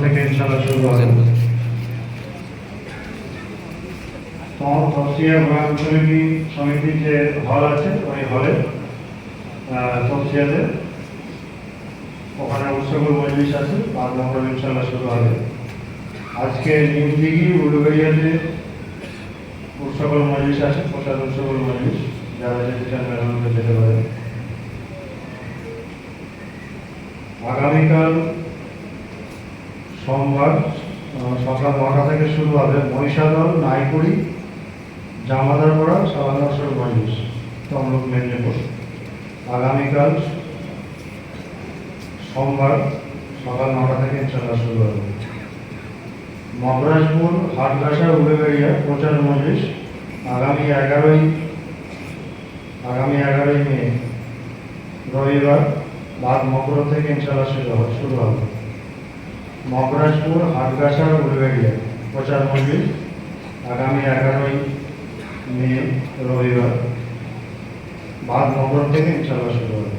থেকে ইনশাআল্লাহ শুরু হবে। তফসিয়া ভ্রমণী সমিতির যে হল আছে ওই হলে তফসিয়াতে ওখানে উৎসবল মজলিস আছে, 5 নম্বর ইনশাআল্লাহ শুরু হবে। আজকে নিউ দিঘি উলুবেড়িয়াতে উৎসবল মজলিস আছে, প্রসাদ উৎসবল মজলিস, যারা যেতে চান মেহমানকে যেতে পারে। আগামীকাল সোমবার সকাল 9টা থেকে শুরু হবে মহিষাদল, নাইকুড়ি, জামাদারপাড়া, সালানসর মজলিস, তমলুক মেদিনীপুর। আগামীকাল সোমবার সকাল 9টা থেকে ইনশাআল্লাহ শুরু হবে। মগরাজপুর, হাটঘাসা, উলুবেড়িয়া প্রচার মজলিস আগামী 11ই মে রবিবার বাদ মকর থেকে ইনশাআল্লাহ শুরু হবে। মগরাজপুর, হাটঘাসা, উলুবেড়িয়া প্রচার মজলিস আগামী 11ই মে রবিবার বাদ মকর থেকে ইনশাআল্লাহ শুরু হবে।